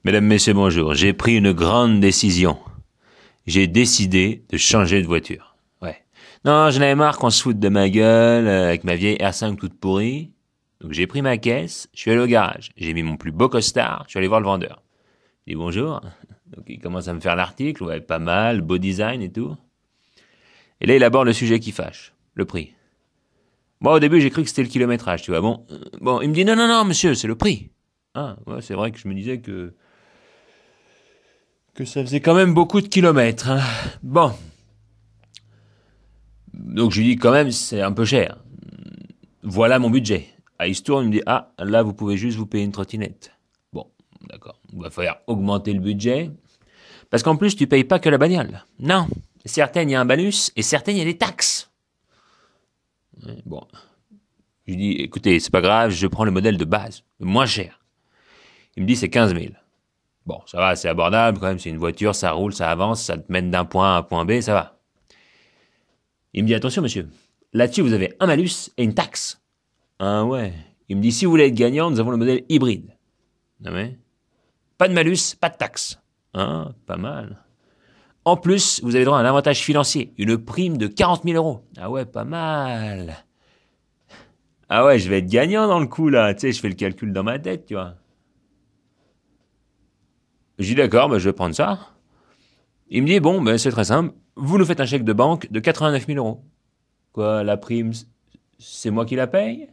Mesdames, Messieurs, bonjour. J'ai pris une grande décision. J'ai décidé de changer de voiture. Ouais. Non, j'en avais marre qu'on se foute de ma gueule avec ma vieille R5 toute pourrie. Donc j'ai pris ma caisse, je suis allé au garage. J'ai mis mon plus beau costard, je suis allé voir le vendeur. Je dis bonjour. Donc il commence à me faire l'article, ouais, pas mal, beau design et tout. Et là, il aborde le sujet qui fâche, le prix. Moi, au début, j'ai cru que c'était le kilométrage, tu vois. Bon, il me dit non, monsieur, c'est le prix. Ah, ouais, c'est vrai que je me disais que ça faisait quand même beaucoup de kilomètres, hein. Bon. Donc je lui dis quand même, c'est un peu cher. Voilà mon budget. Ah, il se tourne, il me dit, ah, là, vous pouvez juste vous payer une trottinette. Bon, d'accord. Il va falloir augmenter le budget. Parce qu'en plus, tu payes pas que la bagnole. Non. Certaines, il y a un bonus, et certaines, il y a des taxes. Ouais, bon. Je lui dis, écoutez, c'est pas grave, je prends le modèle de base, le moins cher. Il me dit, c'est 15 000. Bon, ça va, c'est abordable, quand même, c'est une voiture, ça roule, ça avance, ça te mène d'un point A à un point B, ça va. Il me dit, attention, monsieur, là-dessus, vous avez un malus et une taxe. Ah ouais. Il me dit, si vous voulez être gagnant, nous avons le modèle hybride. Non mais, pas de malus, pas de taxe. Ah, pas mal. En plus, vous avez droit à un avantage financier, une prime de 40 000 euros. Ah ouais, pas mal. Ah ouais, je vais être gagnant dans le coup, là. Tu sais, je fais le calcul dans ma tête, tu vois. Je dis d'accord, je vais prendre ça. Il me dit, bon, c'est très simple. Vous nous faites un chèque de banque de 89 000 euros. Quoi, la prime, c'est moi qui la paye?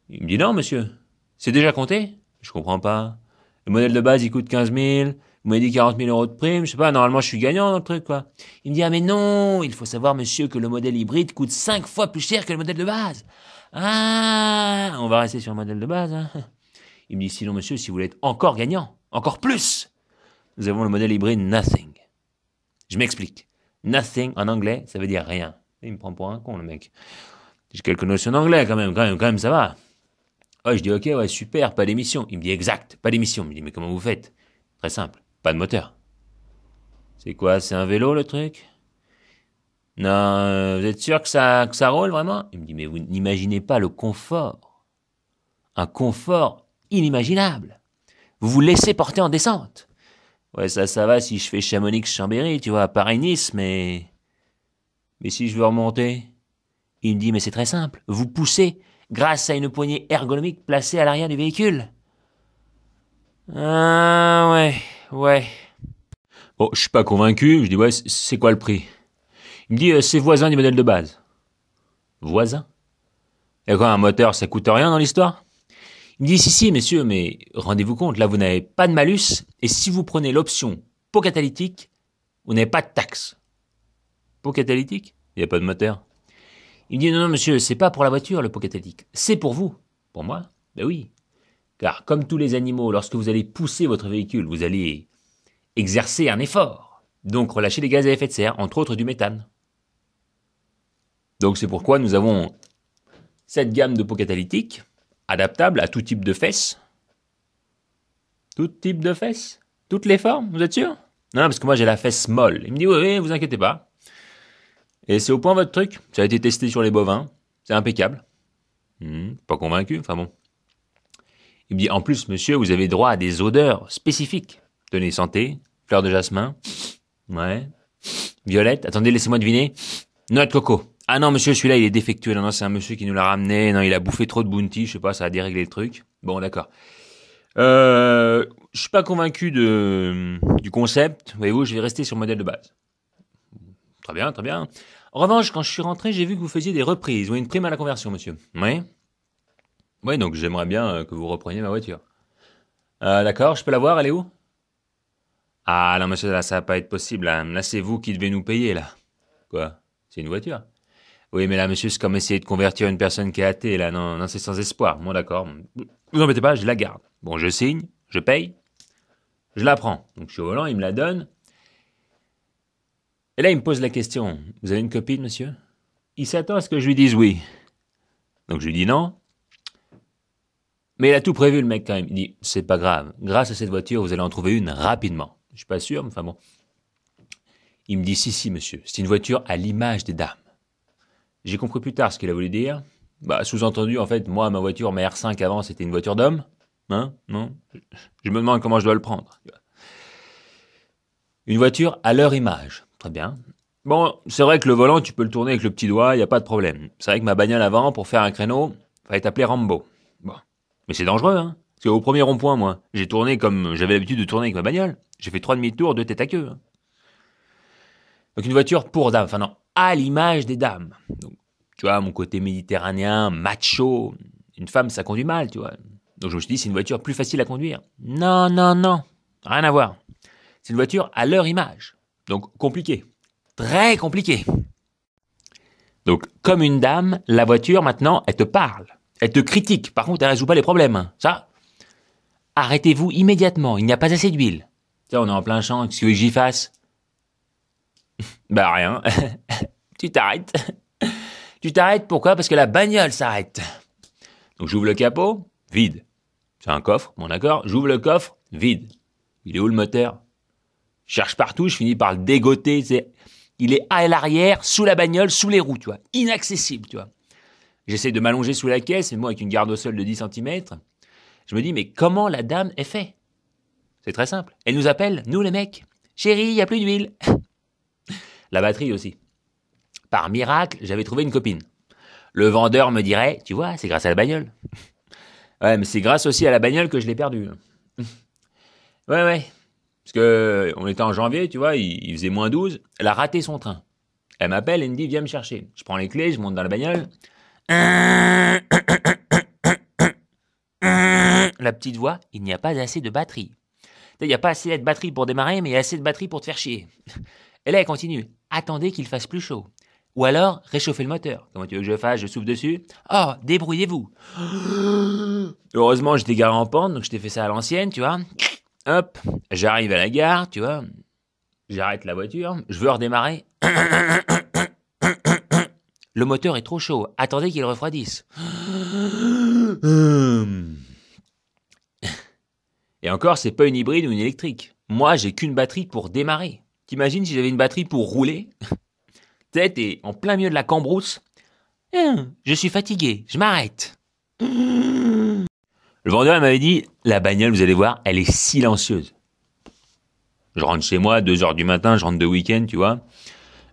Il me dit, non, monsieur. C'est déjà compté? Je comprends pas. Le modèle de base, il coûte 15 000. Vous m'avez dit 40 000 euros de prime. Je sais pas, normalement, je suis gagnant dans le truc, quoi. Il me dit, ah, mais non, il faut savoir, monsieur, que le modèle hybride coûte 5 fois plus cher que le modèle de base. Ah, on va rester sur le modèle de base, hein. Il me dit, sinon, monsieur, si vous voulez être encore gagnant, encore plus, nous avons le modèle hybride Nothing. Je m'explique. Nothing, en anglais, ça veut dire rien. Il me prend pour un con, le mec. J'ai quelques notions d'anglais, quand même, ça va. Ouais, je dis, ok, ouais, super, pas d'émission. Il me dit, exact, pas d'émission. Il me dit, mais comment vous faites? Très simple, pas de moteur. C'est quoi, c'est un vélo, le truc? Non, vous êtes sûr que ça roule, vraiment? Il me dit, mais vous n'imaginez pas le confort. Un confort inimaginable. Vous vous laissez porter en descente. Ouais, ça va si je fais Chamonix-Chambéry, tu vois, Paris-Nice, mais si je veux remonter? Il me dit, mais c'est très simple. Vous poussez grâce à une poignée ergonomique placée à l'arrière du véhicule. Ah, ouais. Bon, je suis pas convaincu. Je dis, ouais, c'est quoi le prix? Il me dit, c'est voisin du modèle de base. Voisin? Et quoi, un moteur, ça coûte rien dans l'histoire? Il me dit, si, messieurs, mais rendez-vous compte, là, vous n'avez pas de malus, et si vous prenez l'option pot catalytique, vous n'avez pas de taxe. Pot catalytique? Il n'y a pas de moteur. Il me dit, non, monsieur, c'est pas pour la voiture, le pot catalytique. C'est pour vous. Pour moi? Ben oui. Car, comme tous les animaux, lorsque vous allez pousser votre véhicule, vous allez exercer un effort. Donc, relâcher des gaz à effet de serre, entre autres du méthane. Donc, c'est pourquoi nous avons cette gamme de pots catalytiques, adaptable à tout type de fesses. Tout type de fesses? Toutes les formes, vous êtes sûr? Non, parce que moi j'ai la fesse molle. Il me dit, oui, vous inquiétez pas. Et c'est au point votre truc. Ça a été testé sur les bovins. C'est impeccable. Pas convaincu, enfin bon. Il me dit, en plus, monsieur, vous avez droit à des odeurs spécifiques. Tenez, santé, fleur de jasmin, ouais, violette, attendez, laissez-moi deviner, noix de coco. Ah non, monsieur, celui-là, il est défectueux. Non, c'est un monsieur qui nous l'a ramené. Non, il a bouffé trop de bounty, je sais pas, ça a déréglé le truc. Bon, d'accord. Je suis pas convaincu du concept. Voyez-vous, je vais rester sur le modèle de base. Très bien, très bien. En revanche, quand je suis rentré, j'ai vu que vous faisiez des reprises ou une prime à la conversion, monsieur. Oui. Oui, donc j'aimerais bien que vous repreniez ma voiture. D'accord, je peux la voir, elle est où? Ah non, monsieur, là, ça va pas être possible. Là, c'est vous qui devez nous payer, là. Quoi? C'est une voiture? Oui, mais là, monsieur, c'est comme essayer de convertir une personne qui est athée, là. Non, c'est sans espoir. Bon, d'accord. Vous embêtez pas, je la garde. Bon, je signe, je paye, je la prends. Donc, je suis au volant, il me la donne. Et là, il me pose la question. Vous avez une copine, monsieur? Il s'attend à ce que je lui dise oui. Donc, je lui dis non. Mais il a tout prévu, le mec, quand même. Il dit, c'est pas grave. Grâce à cette voiture, vous allez en trouver une rapidement. Je suis pas sûr, mais enfin bon. Il me dit, si, monsieur. C'est une voiture à l'image des dames. J'ai compris plus tard ce qu'il a voulu dire. Sous-entendu, en fait, moi, ma voiture, ma R5 avant, c'était une voiture d'homme. Hein? Non? Je me demande comment je dois le prendre. Une voiture à leur image. Très bien. Bon, c'est vrai que le volant, tu peux le tourner avec le petit doigt, il n'y a pas de problème. C'est vrai que ma bagnole avant, pour faire un créneau, fallait t'appeler Rambo. Bon. Mais c'est dangereux, hein. Parce qu'au premier rond-point, moi, j'ai tourné comme j'avais l'habitude de tourner avec ma bagnole. J'ai fait 3 demi-tours, 2 tête à queue. Hein. Donc une voiture pour dames. Enfin non, à l'image des dames. Donc, tu vois, mon côté méditerranéen, macho. Une femme, ça conduit mal, tu vois. Donc je me suis dit, c'est une voiture plus facile à conduire. Non, non, non. Rien à voir. C'est une voiture à leur image. Donc compliqué. Très compliqué. Donc, comme une dame, la voiture, maintenant, elle te parle. Elle te critique. Par contre, elle résout pas les problèmes. Ça, arrêtez-vous immédiatement. Il n'y a pas assez d'huile. Tiens, on est en plein champ. Qu'est-ce que j'y fasse? Bah, rien. Tu t'arrêtes. Tu t'arrêtes, pourquoi? Parce que la bagnole s'arrête. Donc, j'ouvre le capot. Vide. C'est un coffre, bon d'accord. J'ouvre le coffre. Vide. Il est où le moteur? Je cherche partout. Je finis par le dégoter. Il est à l'arrière, sous la bagnole, sous les roues, tu vois. Inaccessible, tu vois. J'essaie de m'allonger sous la caisse, mais moi, avec une garde au sol de 10 centimètres, je me dis, mais comment la dame est fait? C'est très simple. Elle nous appelle, nous les mecs. Chérie, il n'y a plus d'huile. La batterie aussi. Par miracle, j'avais trouvé une copine. Le vendeur me dirait, tu vois, c'est grâce à la bagnole. Ouais, mais c'est grâce aussi à la bagnole que je l'ai perdue. Ouais. Parce que on était en janvier, tu vois, il faisait -12. Elle a raté son train. Elle m'appelle et me dit, viens me chercher. Je prends les clés, je monte dans la bagnole. La petite voix, il n'y a pas assez de batterie. Il n'y a pas assez de batterie pour démarrer, mais il y a assez de batterie pour te faire chier. Et là, elle continue. Attendez qu'il fasse plus chaud. Ou alors, réchauffez le moteur. Comment tu veux que je fasse? Je souffle dessus? Oh, débrouillez-vous. Heureusement, j'étais garé en pente, donc je t'ai fait ça à l'ancienne, tu vois. Hop, j'arrive à la gare, tu vois. J'arrête la voiture, je veux redémarrer. Le moteur est trop chaud. Attendez qu'il refroidisse. Et encore, c'est pas une hybride ou une électrique. Moi, j'ai qu'une batterie pour démarrer. T'imagines si j'avais une batterie pour rouler? T'es en plein milieu de la cambrousse. Je suis fatigué, je m'arrête. Le vendeur m'avait dit, la bagnole, vous allez voir, elle est silencieuse. Je rentre chez moi, 2h du matin, je rentre de week-end, tu vois.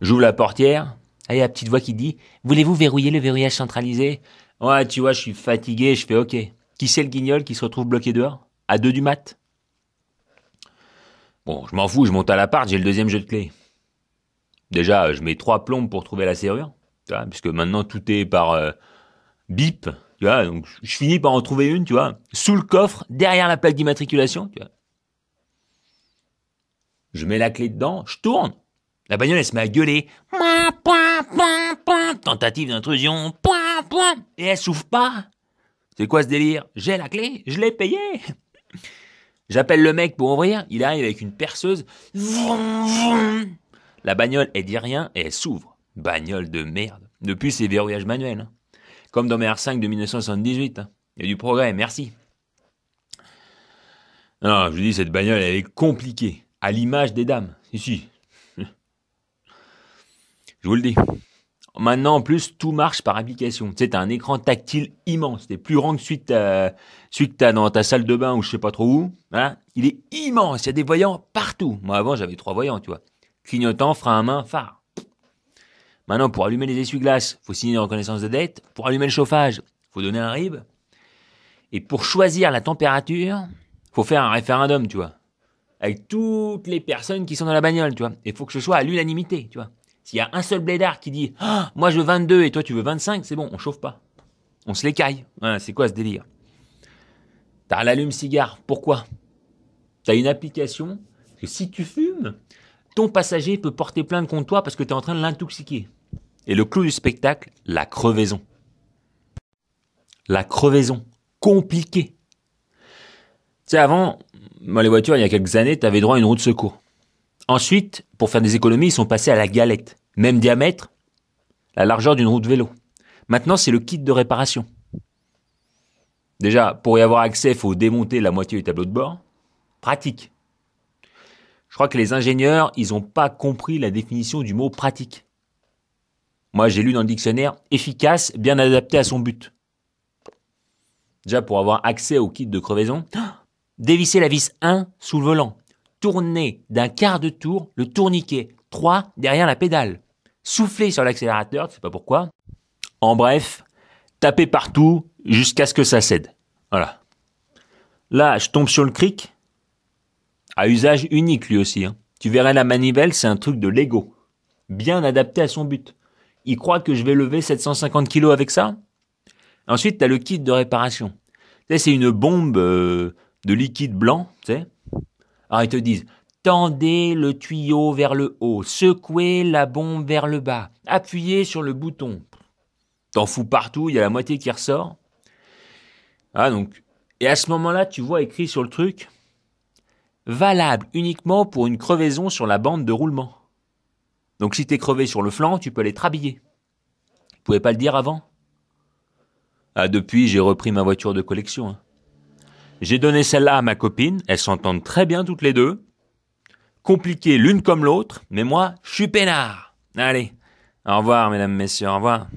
J'ouvre la portière. Et il y a la petite voix qui dit, voulez-vous verrouiller le verrouillage centralisé? Ouais, tu vois, je suis fatigué, je fais ok. Qui c'est le guignol qui se retrouve bloqué dehors? À 2 du mat? Bon, je m'en fous, je monte à l'appart, j'ai le deuxième jeu de clés. Déjà, je mets 3 plombes pour trouver la serrure, tu vois, puisque maintenant tout est par bip, tu vois, donc je finis par en trouver une, tu vois, sous le coffre, derrière la plaque d'immatriculation, tu vois. Je mets la clé dedans, je tourne. La bagnole, elle se met à gueuler. Tentative d'intrusion. Et elle s'ouvre pas. C'est quoi ce délire? J'ai la clé, je l'ai payé. J'appelle le mec pour ouvrir, il arrive avec une perceuse. La bagnole, elle dit rien et elle s'ouvre. Bagnole de merde. Depuis, c'est verrouillage manuel. Hein. Comme dans mes R5 de 1978. Hein. Il y a du progrès, merci. Non, je vous dis, cette bagnole, elle est compliquée. À l'image des dames. Si. Je vous le dis. Maintenant, en plus, tout marche par application. Tu sais, t'as un écran tactile immense. C'est plus grand que celui que t'as dans ta salle de bain ou je sais pas trop où. Hein. Il est immense. Il y a des voyants partout. Moi, avant, j'avais 3 voyants, tu vois. Clignotant, frein à main, phare. Maintenant, pour allumer les essuie-glaces, faut signer une reconnaissance de dette. Pour allumer le chauffage, faut donner un RIB. Et pour choisir la température, faut faire un référendum, tu vois. Avec toutes les personnes qui sont dans la bagnole, tu vois. Et faut que ce soit à l'unanimité, tu vois. S'il y a un seul blédard qui dit ah, moi je veux 22 et toi tu veux 25, c'est bon, on chauffe pas. On se l'écaille. Voilà, c'est quoi ce délire? T'as l'allume-cigare. Pourquoi? T'as une application que si tu fumes, ton passager peut porter plainte contre toi parce que t'es en train de l'intoxiquer. Et le clou du spectacle, la crevaison. La crevaison. Compliqué. Tu sais, avant, dans les voitures, il y a quelques années, t'avais droit à une roue de secours. Ensuite, pour faire des économies, ils sont passés à la galette. Même diamètre, la largeur d'une roue de vélo. Maintenant, c'est le kit de réparation. Déjà, pour y avoir accès, il faut démonter la moitié du tableau de bord. Pratique. Je crois que les ingénieurs, ils n'ont pas compris la définition du mot pratique. Moi, j'ai lu dans le dictionnaire efficace, bien adapté à son but. Déjà, pour avoir accès au kit de crevaison, dévisser la vis 1 sous le volant. Tourner d'un quart de tour le tourniquet. 3 derrière la pédale. Souffler sur l'accélérateur, tu sais pas pourquoi. En bref, taper partout jusqu'à ce que ça cède. Voilà. Là, je tombe sur le cric. À usage unique lui aussi. Tu verrais la manivelle, c'est un truc de Lego. Bien adapté à son but. Il croit que je vais lever 750 kilos avec ça. Ensuite, tu as le kit de réparation. Tu sais, c'est une bombe de liquide blanc, tu sais. Alors, ils te disent, tendez le tuyau vers le haut, secouez la bombe vers le bas, appuyez sur le bouton. T'en fous partout, il y a la moitié qui ressort. Ah, donc. Et à ce moment-là, tu vois écrit sur le truc, valable uniquement pour une crevaison sur la bande de roulement. Donc, si t'es crevé sur le flanc, tu peux aller te rhabiller. Tu pouvais pas le dire avant? Ah, depuis, j'ai repris ma voiture de collection. J'ai donné celle-là à ma copine, elles s'entendent très bien toutes les deux. Compliquées l'une comme l'autre, mais moi, je suis peinard. Allez, au revoir mesdames, messieurs, au revoir.